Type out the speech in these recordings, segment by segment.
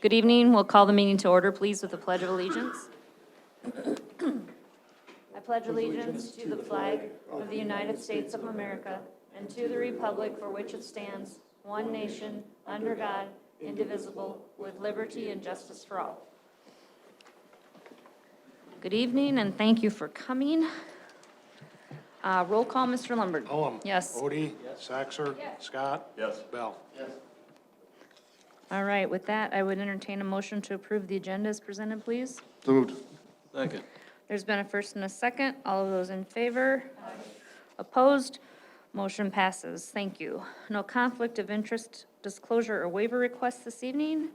Good evening. We'll call the meeting to order, please, with the Pledge of Allegiance. I pledge allegiance to the flag of the United States of America and to the republic for which it stands, one nation, under God, indivisible, with liberty and justice for all. Good evening, and thank you for coming. Roll call, Mr. Lundberg. Cullum. Yes. Odie. Saxer. Scott. Yes. Bell. All right, with that, I would entertain a motion to approve the agenda as presented, please. So moved. Second. There's been a first and a second. All of those in favor? Opposed? Motion passes. Thank you. No conflict of interest disclosure or waiver requests this evening,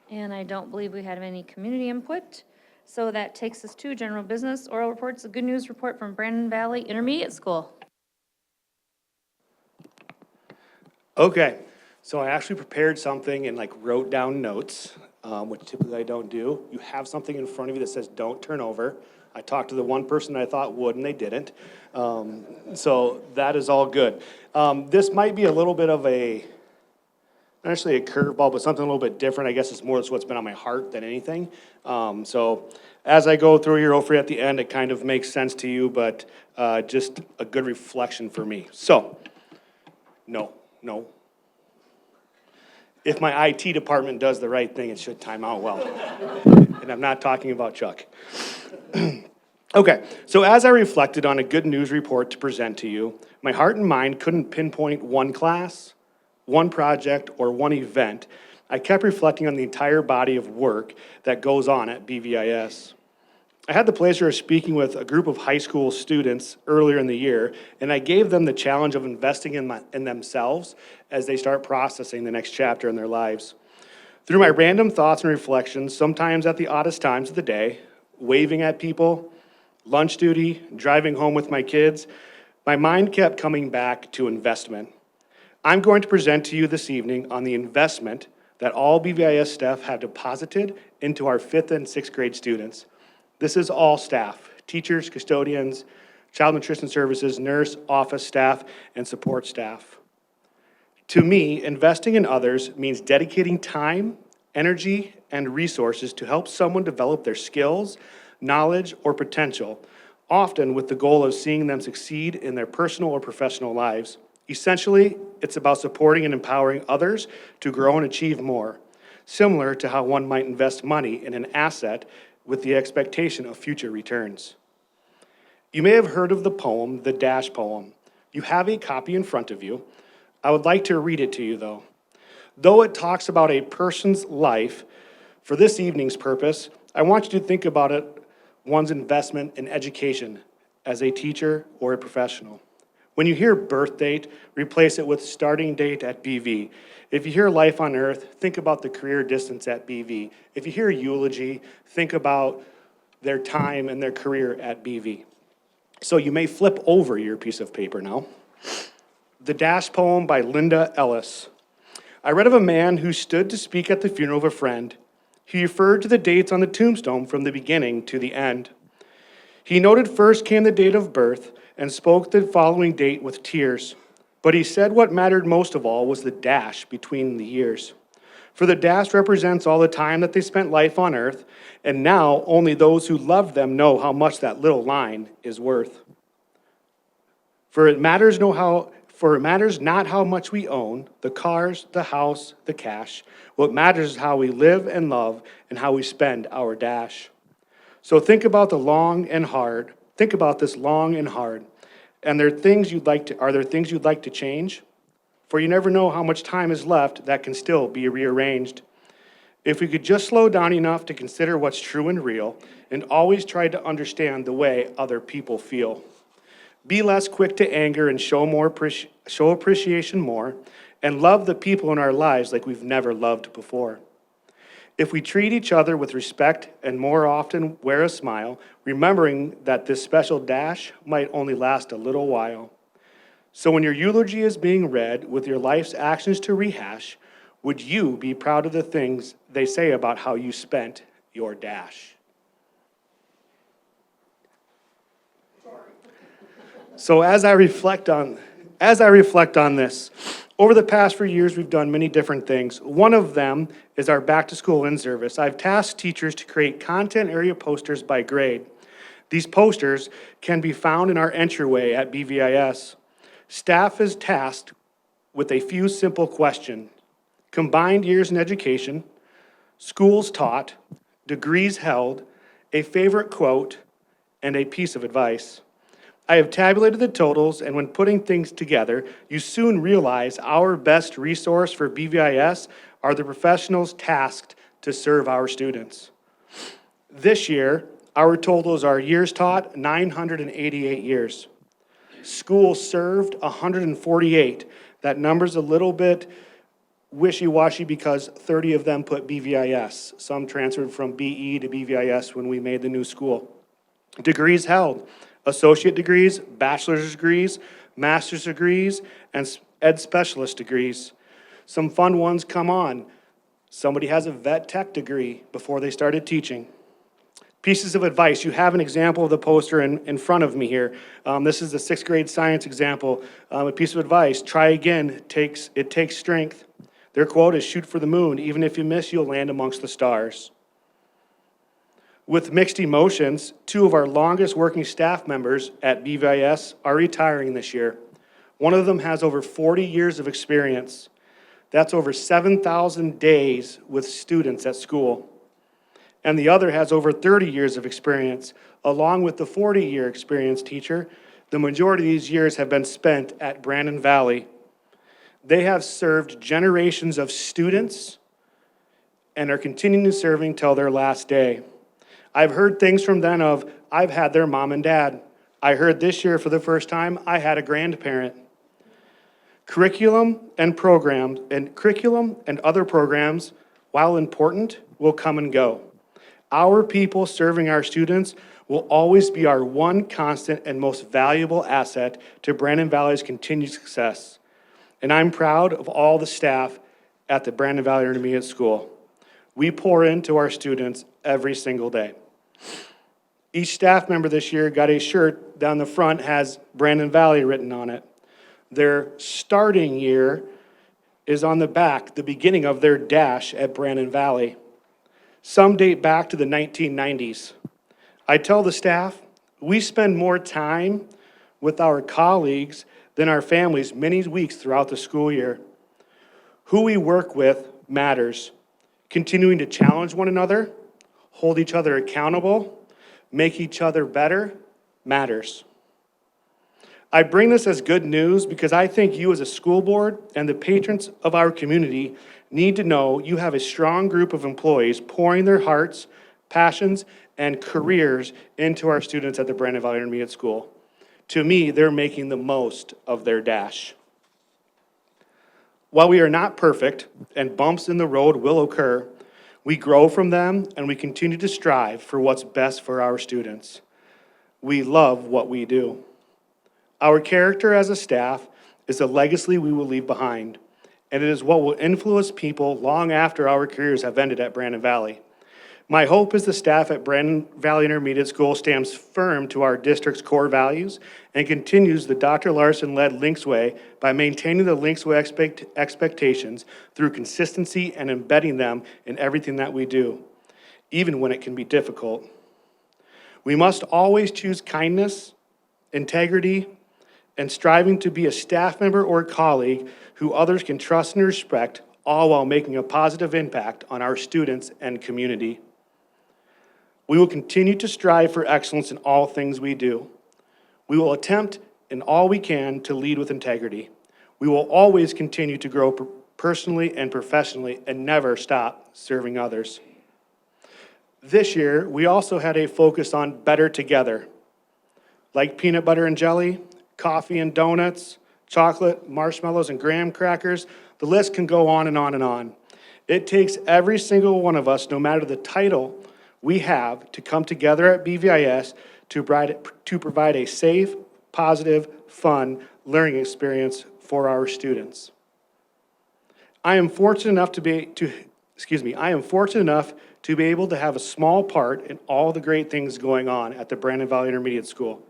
and I don't believe we have any community input. So that takes us to general business. Oral reports, a good news report from Brandon Valley Intermediate School. Okay, so I actually prepared something and wrote down notes, which typically I don't do. You have something in front of you that says don't turn over. I talked to the one person I thought would and they didn't. So that is all good. This might be a little bit of not necessarily a curveball, but something a little bit different. I guess it's more what's been on my heart than anything. So as I go through here, hopefully at the end, it kind of makes sense to you, but just a good reflection for me. So, no. If my IT department does the right thing, it should time out well. And I'm not talking about Chuck. Okay, so as I reflected on a good news report to present to you, my heart and mind couldn't pinpoint one class, one project, or one event. I kept reflecting on the entire body of work that goes on at BVIS. I had the pleasure of speaking with a group of high school students earlier in the year, and I gave them the challenge of investing in themselves as they start processing the next chapter in their lives. Through my random thoughts and reflections, sometimes at the oddest times of the day, waving at people, lunch duty, driving home with my kids, my mind kept coming back to investment. I'm going to present to you this evening on the investment that all BVIS staff have deposited into our 5th and 6th grade students. This is all staff, teachers, custodians, child nutrition services, nurse, office staff, and support staff. To me, investing in others means dedicating time, energy, and resources to help someone develop their skills, knowledge, or potential, often with the goal of seeing them succeed in their personal or professional lives. Essentially, it's about supporting and empowering others to grow and achieve more, similar to how one might invest money in an asset with the expectation of future returns. You may have heard of the poem, the Dash Poem. You have a copy in front of you. I would like to read it to you, though. Though it talks about a person's life, for this evening's purpose, I want you to think about one's investment in education as a teacher or a professional. When you hear birth date, replace it with starting date at BV. If you hear life on earth, think about the career distance at BV. If you hear eulogy, think about their time and their career at BV. So you may flip over your piece of paper now. The Dash Poem by Linda Ellis. I read of a man who stood to speak at the funeral of a friend. He referred to the dates on the tombstone from the beginning to the end. He noted first came the date of birth and spoke the following date with tears. But he said what mattered most of all was the dash between the years. For the dash represents all the time that they spent life on earth, and now only those who loved them know how much that little line is worth. For it matters not how much we own, the cars, the house, the cash. What matters is how we live and love and how we spend our dash. So think about the long and hard. Think about this long and hard. And are there things you'd like to change? For you never know how much time is left that can still be rearranged. If we could just slow down enough to consider what's true and real, and always try to understand the way other people feel. Be less quick to anger and show appreciation more, and love the people in our lives like we've never loved before. If we treat each other with respect and more often wear a smile, remembering that this special dash might only last a little while. So when your eulogy is being read with your life's actions to rehash, would you be proud of the things they say about how you spent your dash? So as I reflect on As I reflect on this, over the past few years, we've done many different things. One of them is our back-to-school in-service. I've tasked teachers to create content area posters by grade. These posters can be found in our entryway at BVIS. Staff is tasked with a few simple questions: combined years in education, schools taught, degrees held, a favorite quote, and a piece of advice. I have tabulated the totals, and when putting things together, you soon realize our best resource for BVIS are the professionals tasked to serve our students. This year, our totals are years taught, 988 years. Schools served, 148. That number's a little bit wishy-washy because 30 of them put BVIS. Some transferred from BE to BVIS when we made the new school. Degrees held: associate degrees, bachelor's degrees, master's degrees, and ed specialist degrees. Some fun ones come on. Somebody has a vet tech degree before they started teaching. Pieces of advice. You have an example of the poster in front of me here. This is the 6th grade science example. A piece of advice: try again, it takes strength. Their quote is, shoot for the moon. Even if you miss, you'll land amongst the stars. With mixed emotions, 2 of our longest working staff members at BVIS are retiring this year. One of them has over 40 years of experience. That's over 7,000 days with students at school. And the other has over 30 years of experience. Along with the 40-year experienced teacher, the majority of these years have been spent at Brandon Valley. They have served generations of students and are continuing serving till their last day. I've heard things from them of, I've had their mom and dad. I heard this year for the first time, I had a grandparent. Curriculum and other programs, while important, will come and go. Our people serving our students will always be our one constant and most valuable asset to Brandon Valley's continued success. And I'm proud of all the staff at the Brandon Valley Intermediate School. We pour into our students every single day. Each staff member this year got a shirt down the front has Brandon Valley written on it. Their starting year is on the back, the beginning of their dash at Brandon Valley. Some date back to the 1990s. I tell the staff, we spend more time with our colleagues than our families many weeks throughout the school year. Who we work with matters. Continuing to challenge one another, hold each other accountable, make each other better matters. I bring this as good news because I think you as a school board and the patrons of our community need to know you have a strong group of employees pouring their hearts, passions, and careers into our students at the Brandon Valley Intermediate School. To me, they're making the most of their dash. While we are not perfect and bumps in the road will occur, we grow from them and we continue to strive for what's best for our students. We love what we do. Our character as a staff is a legacy we will leave behind, and it is what will influence people long after our careers have ended at Brandon Valley. My hope is the staff at Brandon Valley Intermediate School stands firm to our district's core values and continues the Dr. Larson-led Links Way by maintaining the Links Way expectations through consistency and embedding them in everything that we do, even when it can be difficult. We must always choose kindness, integrity, and striving to be a staff member or colleague who others can trust and respect, all while making a positive impact on our students and community. We will continue to strive for excellence in all things we do. We will attempt in all we can to lead with integrity. We will always continue to grow personally and professionally and never stop serving others. This year, we also had a focus on better together, like peanut butter and jelly, coffee and donuts, chocolate, marshmallows, and graham crackers. The list can go on and on and on. It takes every single one of us, no matter the title we have, to come together at BVIS to provide a safe, positive, fun learning experience for our students. I am fortunate enough to be able to have a small part in all the great things going on at the Brandon Valley Intermediate School.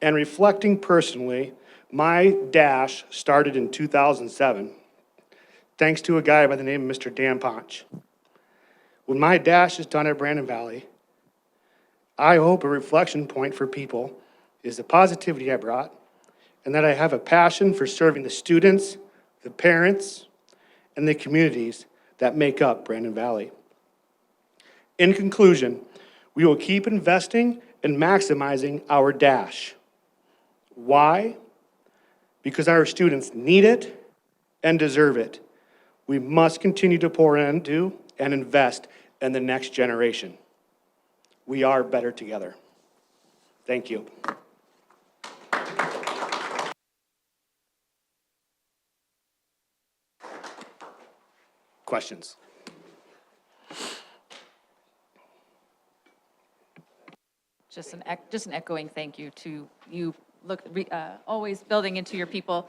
And reflecting personally, My dash started in 2007, thanks to a guy by the name of Mr. Dan Ponch. When my dash is done at Brandon Valley, I hope a reflection point for people is the positivity I brought, and that I have a passion for serving the students, the parents, and the communities that make up Brandon Valley. In conclusion, we will keep investing and maximizing our dash. Why? Because our students need it and deserve it. We must continue to pour into and invest in the next generation. We are better together. Thank you. Questions? Just an echoing thank you to you, always building into your people.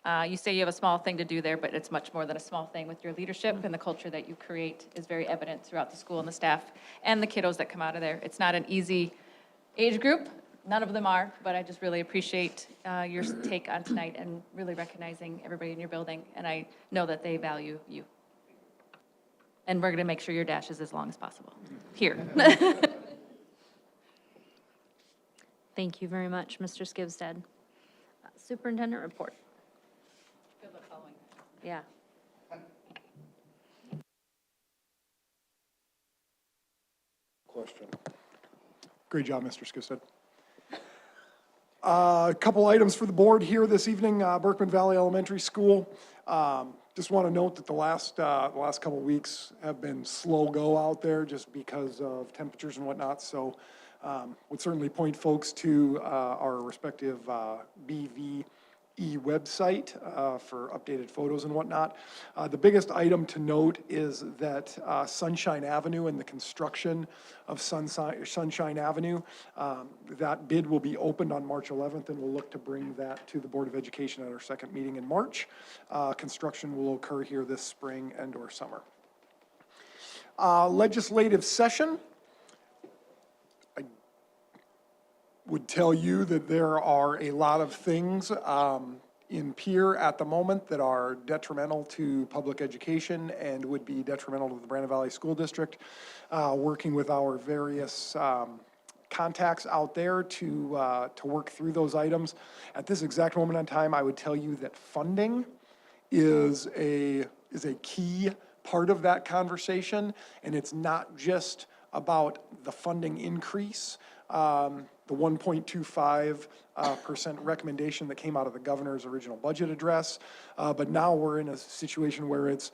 You say you have a small thing to do there, but it's much more than a small thing with your leadership, and the culture that you create is very evident throughout the school and the staff and the kiddos that come out of there. It's not an easy age group, none of them are, but I just really appreciate your take on tonight and really recognizing everybody in your building, and I know that they value you. And we're gonna make sure your dash is as long as possible. Here. Thank you very much, Mr. Skivstad. Superintendent report. Good luck following. Yeah. Question. Great job, Mr. Skivstad. A couple items for the board here this evening, Berkman Valley Elementary School. Just want to note that the last couple of weeks have been slow go out there just because of temperatures and whatnot. So would certainly point folks to our respective BVE website for updated photos and whatnot. The biggest item to note is that Sunshine Avenue and the construction of Sunshine Avenue, that bid will be opened on March 11th, and we'll look to bring that to the Board of Education at our second meeting in March. Construction will occur here this spring and or summer. Legislative session. Would tell you that there are a lot of things in Pierre at the moment that are detrimental to public education and would be detrimental to the Brandon Valley School District. Working with our various contacts out there to work through those items. At this exact moment in time, I would tell you that funding is a key part of that conversation, and it's not just about the funding increase. The 1.25% recommendation that came out of the governor's original budget address. But now we're in a situation where it's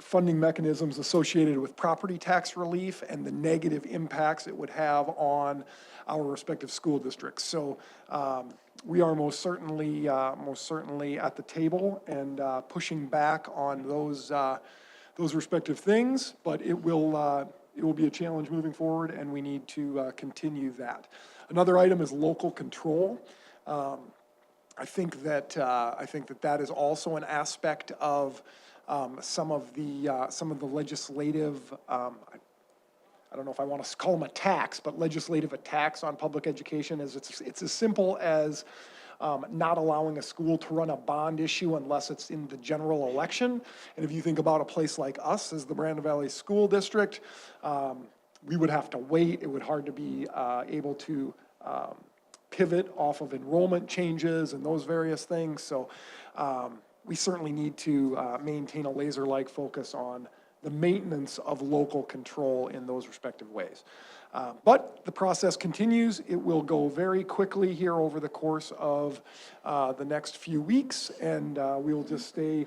funding mechanisms associated with property tax relief and the negative impacts it would have on our respective school districts. So we are most certainly at the table and pushing back on those respective things, but it will be a challenge moving forward, and we need to continue that. Another item is local control. I think that that is also an aspect of some of the legislative. I don't know if I want to call them attacks, but legislative attacks on public education. It's as simple as not allowing a school to run a bond issue unless it's in the general election. And if you think about a place like us as the Brandon Valley School District, we would have to wait. It would hard to be able to pivot off of enrollment changes and those various things. So we certainly need to maintain a laser-like focus on the maintenance of local control in those respective ways. But the process continues. It will go very quickly here over the course of the next few weeks, and we will just stay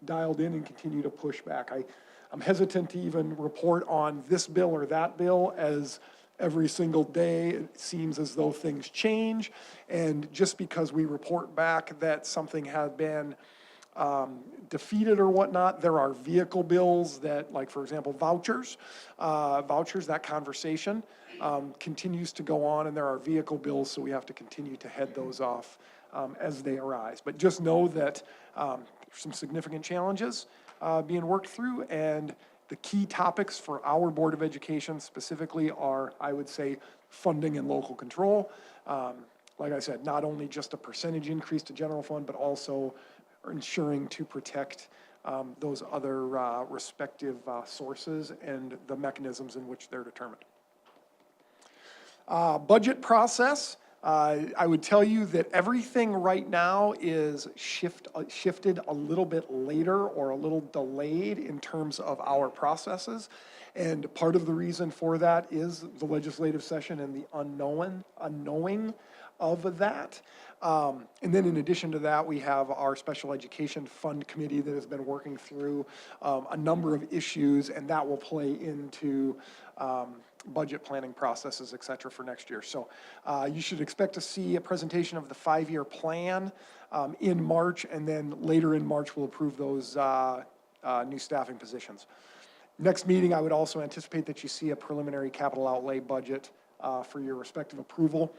dialed in and continue to push back. I'm hesitant to even report on this bill or that bill, as every single day it seems as though things change, and just because we report back that something had been defeated or whatnot, there are vehicle bills that, like for example, vouchers, that conversation continues to go on, and there are vehicle bills, so we have to continue to head those off as they arise. But just know that some significant challenges being worked through, and the key topics for our Board of Education specifically are, I would say, funding and local control. like I said, not only just a percentage increase to general fund, but also ensuring to protect those other respective sources and the mechanisms in which they're determined. Budget process, I would tell you that everything right now is shifted a little bit later or a little delayed in terms of our processes. And part of the reason for that is the legislative session and the unknowing of that. And then in addition to that, we have our Special Education Fund Committee that has been working through a number of issues, and that will play into budget planning processes, et cetera, for next year. So you should expect to see a presentation of the 5-year plan in March, and then later in March, we'll approve those new staffing positions. Next meeting, I would also anticipate that you see a preliminary capital outlay budget for your respective approval.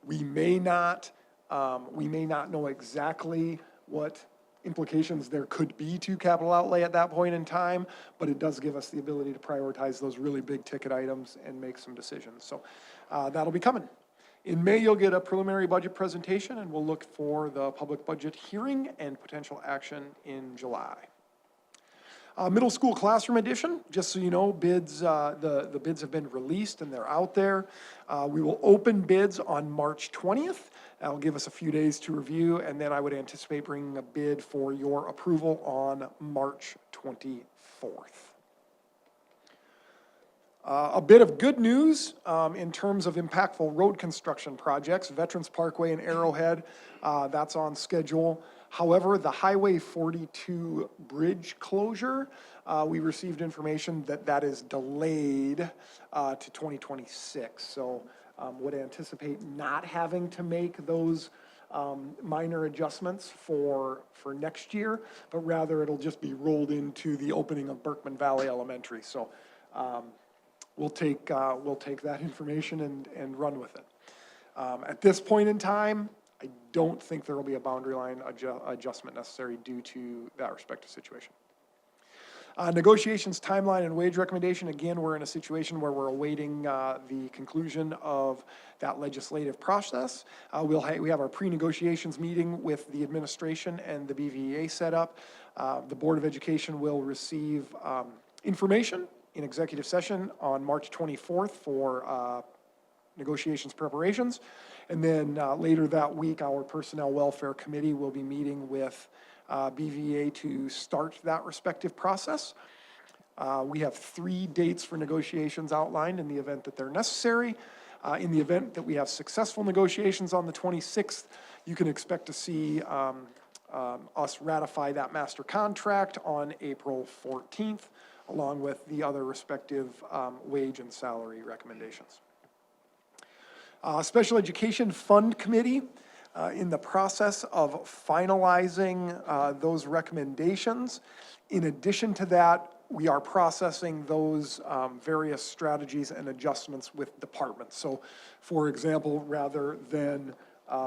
We may not know exactly what implications there could be to capital outlay at that point in time, but it does give us the ability to prioritize those really big ticket items and make some decisions. So that'll be coming. In May, you'll get a preliminary budget presentation, and we'll look for the public budget hearing and potential action in July. Middle school classroom edition, just so you know, bids, the bids have been released and they're out there. We will open bids on March 20th. That'll give us a few days to review, and then I would anticipate bringing a bid for your approval on March 24th. A bit of good news in terms of impactful road construction projects. Veterans Parkway in Arrowhead, that's on schedule. However, the Highway 42 bridge closure, we received information that that is delayed to 2026. So would anticipate not having to make those minor adjustments for next year, but rather it'll just be rolled into the opening of Berkman Valley Elementary. So we'll take that information and run with it. At this point in time, I don't think there will be a boundary line adjustment necessary due to that respective situation. Negotiations timeline and wage recommendation. Again, we're in a situation where we're awaiting the conclusion of that legislative process. We have our pre-negotiations meeting with the administration and the BVEA set up. The Board of Education will receive information in executive session on March 24th for negotiations preparations. And then later that week, our Personnel Welfare Committee will be meeting with BVA to start that respective process. We have 3 dates for negotiations outlined in the event that they're necessary. In the event that we have successful negotiations on the 26th, you can expect to see us ratify that master contract on April 14th, along with the other respective wage and salary recommendations. Special Education Fund Committee, in the process of finalizing those recommendations. In addition to that, we are processing those various strategies and adjustments with departments. So, for example, rather than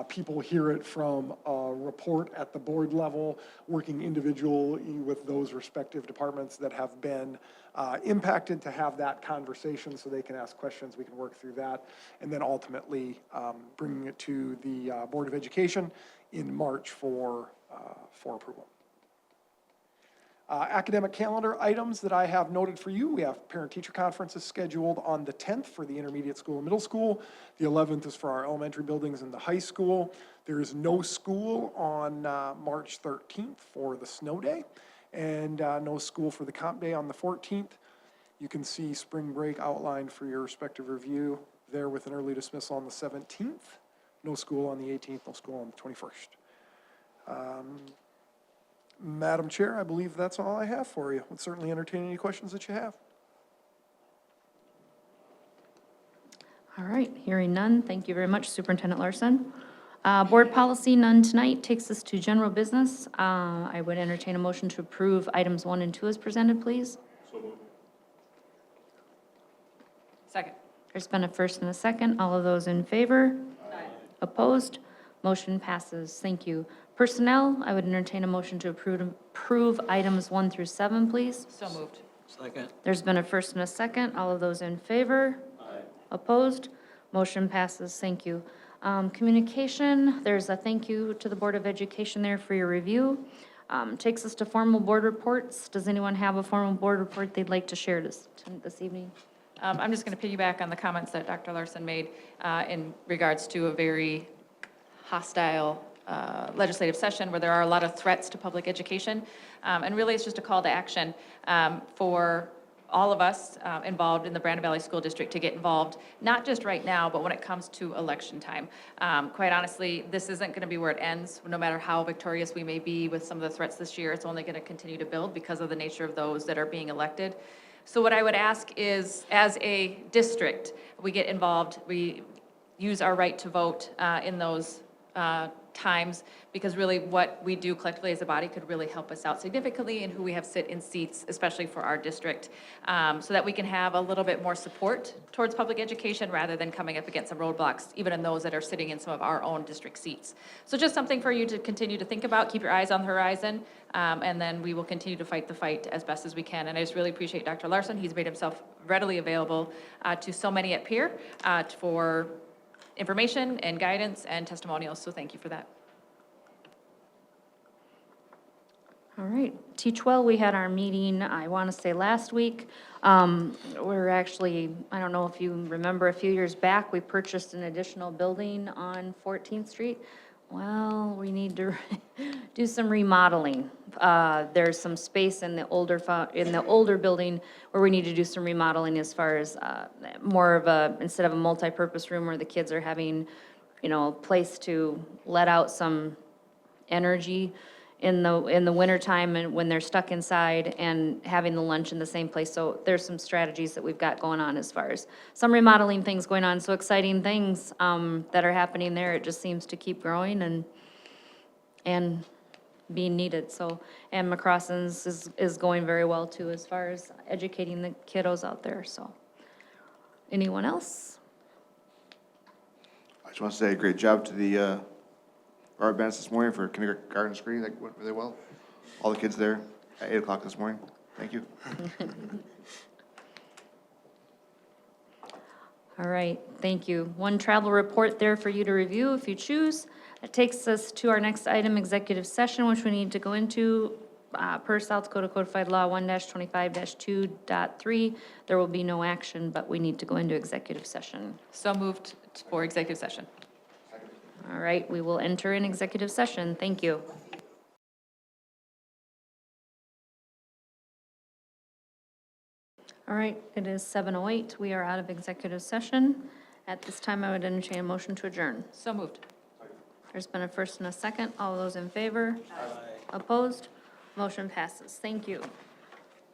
people hear it from a report at the board level, working individually with those respective departments that have been impacted to have that conversation so they can ask questions, we can work through that, and then ultimately bringing it to the Board of Education in March for approval. Academic calendar items that I have noted for you. We have parent-teacher conferences scheduled on the 10th for the intermediate school and middle school. The 11th is for our elementary buildings and the high school. There is no school on March 13th for the snow day, and no school for the comp day on the 14th. You can see spring break outlined for your respective review there with an early dismissal on the 17th. No school on the 18th, no school on the 21st. Madam Chair, I believe that's all I have for you. Would certainly entertain any questions that you have. All right, hearing none, thank you very much, Superintendent Larson. Board policy, none tonight, takes us to general business. I would entertain a motion to approve items 1 and 2 as presented, please. Second. There's been a first and a second. All of those in favor? Aye. Opposed? Motion passes. Thank you. Personnel, I would entertain a motion to approve items 1 through 7, please. So moved. Second. There's been a first and a second. All of those in favor? Aye. Opposed? Motion passes. Thank you. Communication, there's a thank you to the Board of Education there for your review. Takes us to formal board reports. Does anyone have a formal board report they'd like to share this evening? I'm just going to piggyback on the comments that Dr. Larson made in regards to a very hostile legislative session where there are a lot of threats to public education. And really, it's just a call to action for all of us involved in the Brandon Valley School District to get involved, not just right now, but when it comes to election time. Quite honestly, this isn't going to be where it ends. No matter how victorious we may be with some of the threats this year, it's only going to continue to build because of the nature of those that are being elected. So what I would ask is, as a district, we get involved, we use our right to vote in those times, because really what we do collectively as a body could really help us out significantly in who we have sit in seats, especially for our district, so that we can have a little bit more support towards public education rather than coming up against some roadblocks, even in those that are sitting in some of our own district seats. So just something for you to continue to think about, keep your eyes on the horizon, and then we will continue to fight the fight as best as we can. And I just really appreciate Dr. Larson. He's made himself readily available to so many at Peer for information and guidance and testimonials, so thank you for that. All right, Teach Well, we had our meeting, I want to say last week. We're actually, I don't know if you remember, a few years back, we purchased an additional building on 14th Street. Well, we need to do some remodeling. There's some space in the older building where we need to do some remodeling as far as more of a, instead of a multi-purpose room where the kids are having, a place to let out some energy in the wintertime and when they're stuck inside, and having the lunch in the same place. So there's some strategies that we've got going on as far as some remodeling things going on. So exciting things that are happening there. It just seems to keep growing and being needed. So, and McCrossen's is going very well too as far as educating the kiddos out there. So, anyone else? I just want to say great job to the art bands this morning for kindergarten screening. That went really well. All the kids there at 8 o'clock this morning. Thank you. All right, thank you. One travel report there for you to review if you choose. That takes us to our next item, executive session, which we need to go into per South Dakota Codified Law 1-25-2.3. There will be no action, but we need to go into executive session. So moved for executive session. All right, we will enter in executive session. Thank you. All right, it is 7:08. We are out of executive session. At this time, I would entertain a motion to adjourn. So moved. There's been a first and a second. All those in favor? Opposed? Motion passes. Thank you.